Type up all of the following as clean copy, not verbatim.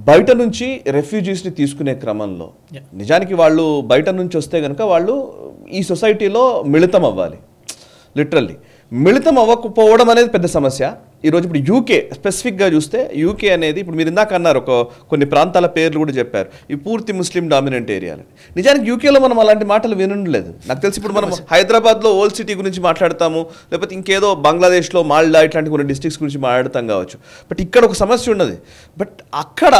బయట నుంచి రెఫ్యూజీస్ని తీసుకునే క్రమంలో నిజానికి వాళ్ళు బయట నుంచి వస్తే కనుక వాళ్ళు ఈ సొసైటీలో మిళితం అవ్వాలి. లిటరల్లీ మిళితం అవ్వకపోవడం అనేది పెద్ద సమస్య. ఈరోజు ఇప్పుడు యూకే స్పెసిఫిక్గా చూస్తే యూకే అనేది ఇప్పుడు మీరు ఇందాక అన్నారు కొన్ని ప్రాంతాల పేర్లు కూడా చెప్పారు, ఈ పూర్తి ముస్లిం డామినెంట్ ఏరియాలు. నిజానికి యూకేలో మనం అలాంటి మాటలు వినలేదు. నాకు తెలిసి ఇప్పుడు మనం హైదరాబాద్లో ఓల్డ్ సిటీ గురించి మాట్లాడతాము, లేకపోతే ఇంకేదో బంగ్లాదేశ్లో మాల్డా ఇట్లాంటి కొన్ని డిస్ట్రిక్ట్స్ గురించి మాట్లాడతాం కావచ్చు. బట్ ఇక్కడ ఒక సమస్య ఉన్నది. బట్ అక్కడ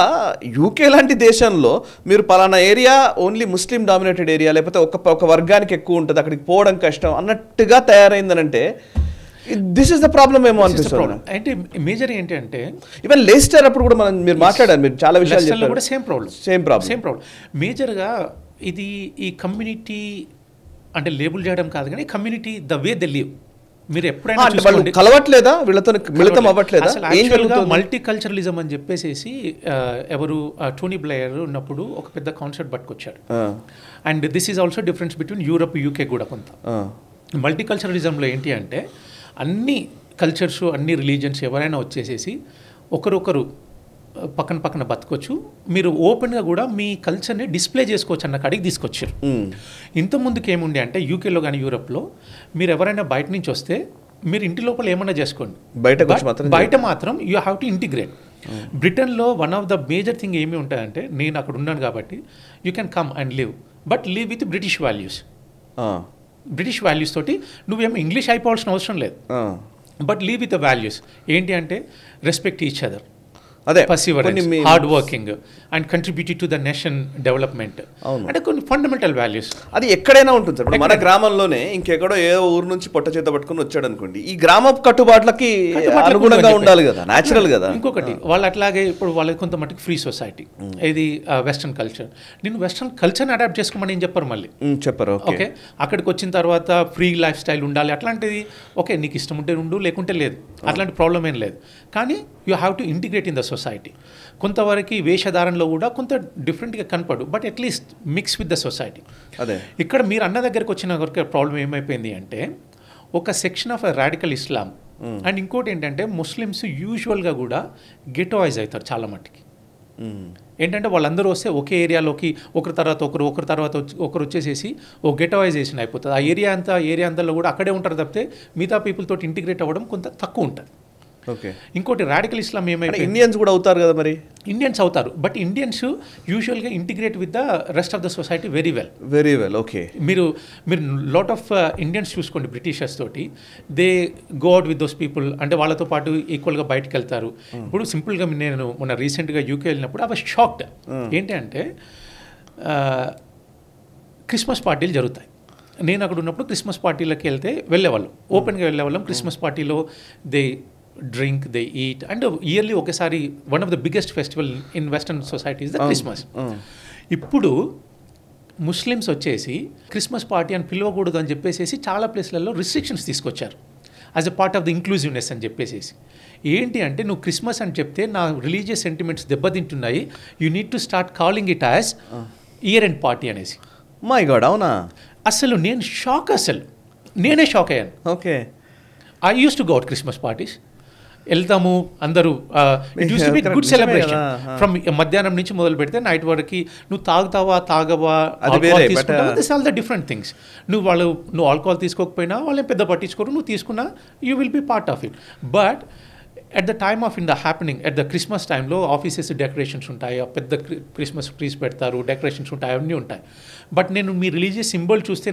యూకే లాంటి దేశంలో మీరు పలానా area only Muslim dominated area, లేకపోతే ఒక వర్గానికి ఎక్కువ ఉంటుంది, అక్కడికి పోవడం కష్టం అన్నట్టుగా తయారైందనంటే దిస్ ఇస్ ద ప్రాబ్లమ్ ఏమో అనిపిస్తుంది. అంటే మేజర్ ఏంటి అంటే ఈవెన్ లెస్టర్ అప్పుడు కూడా మనం మీరు మాట్లాడారు, మీరు చాలా విషయాలు చెప్పారు కూడా సేమ్ ప్రాబ్లం. మేజర్గా ఇది ఈ కమ్యూనిటీ అంటే లేబుల్ చేయడం కాదు కానీ community the way they live. మీరు ఎప్పుడైనా కలవట్లేదా వీళ్ళతో, మిళితం అవ్వట్లేదా? మల్టీ కల్చరలిజం అని చెప్పేసి ఎవరు టోనీ బ్లెయిర్ ఉన్నప్పుడు ఒక పెద్ద కాన్సెప్ట్ పట్టుకొచ్చాడు. And this is also difference between Europe UK కూడా. కొంత మల్టీ కల్చరలిజంలో ఏంటి అంటే అన్ని కల్చర్స్ అన్ని రిలీజియన్స్ ఎవరైనా వచ్చేసేసి ఒకరొకరు పక్కన పక్కన బతకొచ్చు, మీరు ఓపెన్గా కూడా మీ కల్చర్ని డిస్ప్లే చేసుకోవచ్చు అన్న కాడికి తీసుకొచ్చారు. ఇంతకుముందుకు ఏముండే అంటే యూకేలో కానీ యూరప్లో మీరు ఎవరైనా బయట నుంచి వస్తే మీరు ఇంటి లోపల ఏమన్నా చేసుకోండి, బయట మాత్రం యూ హ్యావ్ టు ఇంటిగ్రేట్. బ్రిటన్లో one of the major thing ఏమి ఉంటాయంటే నేను అక్కడ ఉన్నాను కాబట్టి you can come and live, but live with British values. British values తోటి నువ్వేమో ఇంగ్లీష్ అయిపోవాల్సిన అవసరం లేదు, but leave with the values. ఏంటి అంటే రెస్పెక్ట్ ఈచ్ అదర్, అదే Perseverance, hard working and contributed to the nation development, అంటే కొన్ని ఫండమెంటల్ వాల్యూస్. అది ఎక్కడైనా ఉంటుంది సార్. మన గ్రామంలోనే ఇంకెక్కడో ఏ ఊరు నుంచి పొట్ట చేత పట్టుకుని వచ్చాడు అనుకోండి, ఈ గ్రామ కట్టుబాట్లకి అనుగుణంగా ఉండాలి కదా, న్యాచురల్ కదా. ఇంకొకటి వాళ్ళు అట్లాగే ఇప్పుడు వాళ్ళకి కొంత మటుకు ఫ్రీ సొసైటీ, ఇది వెస్ట్రన్ కల్చర్. నేను వెస్ట్రన్ కల్చర్ని అడాప్ట్ చేసుకోమని ఏం చెప్పరు, మళ్ళీ చెప్పరు. ఓకే, అక్కడికి వచ్చిన తర్వాత ఫ్రీ లైఫ్ స్టైల్ ఉండాలి అట్లాంటిది. ఓకే, నీకు ఇష్టం ఉంటే ఉండు, లేకుంటే లేదు, అట్లాంటి ప్రాబ్లం ఏం లేదు. కానీ you have to integrate in the society. కొంతవరకు వేషధారణలో కూడా కొంత డిఫరెంట్గా కనపడు, but at least mix with the society. అదే ఇక్కడ మీరు అన్న దగ్గరకు వచ్చిన వరకు ప్రాబ్లం ఏమైపోయింది అంటే ఒక section of radical Islam and ఇంకోటి ఏంటంటే ముస్లిమ్స్ యూజువల్గా కూడా గెటోయిజ్ అవుతారు చాలా మట్టుకి. ఏంటంటే వాళ్ళందరూ వస్తే ఒకే ఏరియాలోకి ఒకరి తర్వాత ఒకరు వచ్చేసేసి ఓ గెటోయిజేషన్ అయిపోతుంది. ఆ ఏరియా అంతలో కూడా అక్కడే ఉంటారు తప్పితే మిగతా పీపుల్ తోటి ఇంటిగ్రేట్ అవ్వడం కొంత తక్కువ ఉంటుంది. ఓకే, ఇంకోటి రాడికల్ ఇస్లాం ఏమైతే ఇండియన్స్ కూడా అవుతారు కదా, మరి ఇండియన్స్ అవుతారు, బట్ ఇండియన్స్ యూజువల్గా integrate with the rest of the society very well. Okay, మీరు లాట్ ఆఫ్ ఇండియన్స్ చూసుకోండి బ్రిటిషర్స్ తోటి, they go out with those people, అంటే వాళ్ళతో పాటు ఈక్వల్గా బయటకు వెళ్తారు. ఇప్పుడు సింపుల్గా నేను మొన్న రీసెంట్గా యూకే వెళ్ళినప్పుడు ఐ వాజ్ షాక్డ్. ఏంటి అంటే క్రిస్మస్ పార్టీలు జరుగుతాయి. నేను అక్కడ ఉన్నప్పుడు క్రిస్మస్ పార్టీలకు వెళ్ళేవాళ్ళం, ఓపెన్గా వెళ్ళేవాళ్ళం. క్రిస్మస్ పార్టీలో they drink, they eat, and yearly ఒకసారి one of the biggest festival in western society is the Christmas. ఇప్పుడు ముస్లిమ్స్ వచ్చేసి క్రిస్మస్ పార్టీ అని పిలవకూడదు అని చెప్పేసి చాలా ప్లేస్లలో రిస్ట్రిక్షన్స్ తీసుకొచ్చారు as a part of the inclusiveness అని చెప్పేసి. ఏంటి అంటే నువ్వు క్రిస్మస్ అని చెప్తే నా రిలీజియస్ సెంటిమెంట్స్ దెబ్బతింటున్నాయి, you need to start calling it as year end party అనేసి. మై గాడ్, అవునా? అసలు నేనే షాక్ అయ్యాను. Okay, I use to go out Christmas parties, వెళ్తాము అందరూ, it use to be good celebration. From మధ్యాహ్నం నుంచి మొదలు పెడితే నైట్ వరకు నువ్వు తాగవా this all the different things. నువ్వు ఆల్కహాల్ తీసుకోకపోయినా వాళ్ళని పెద్ద పట్టించుకోరు, నువ్వు తీసుకున్నా you will be part of it. But at the time of in the happening at the Christmas టైంలో ఆఫీసెస్ డెకరేషన్స్ ఉంటాయి, పెద్ద క్రిస్మస్ ట్రీస్ పెడతారు, డెకరేషన్స్ ఉంటాయి, అవన్నీ ఉంటాయి. బట్ నేను మీ రిలీజియస్ సింబల్ చూస్తే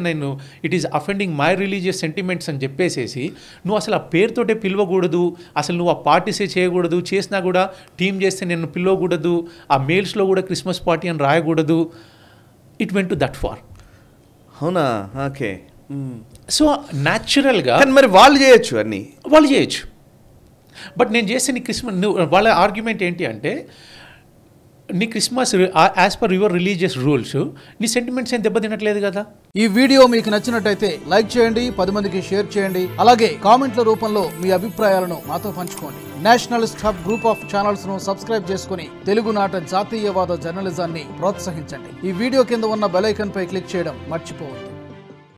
it is offending my religious sentiments అని చెప్పేసి నువ్వు అసలు ఆ పేరుతోటే పిలవకూడదు, అసలు నువ్వు ఆ పార్టీసే చేయకూడదు, చేసినా కూడా టీం చేస్తే నేను పిలవకూడదు, ఆ మెయిల్స్లో కూడా క్రిస్మస్ పార్టీ అని రాయకూడదు. It went to that far. అవునా? ఓకే. సో న్యాచురల్గా మరి వాళ్ళు చేయొచ్చు. బట్ నేను చేస్తే నీ క్రిస్మస్, వాళ్ళ ఆర్గ్యుమెంట్ ఏంటి అంటే నీ Christmas as per your religious rules నీ సెంటిమెంట్స్ ఏం దెబ్బతినట్లేదు కదా. ఈ వీడియో మీకు నచ్చినట్టయితే లైక్ చేయండి, 10 మందికి షేర్ చేయండి, అలాగే కామెంట్ల రూపంలో మీ అభిప్రాయాలను మాతో పంచుకోండి. Nationalist hub group of channels ను సబ్స్క్రైబ్ చేసుకుని తెలుగునాట జాతీయవాద జర్నలిజాన్ని ప్రోత్సహించండి. ఈ వీడియో కింద ఉన్న బెల్ ఐకాన్ పై క్లిక్ చేయడం మర్చిపోవద్దు.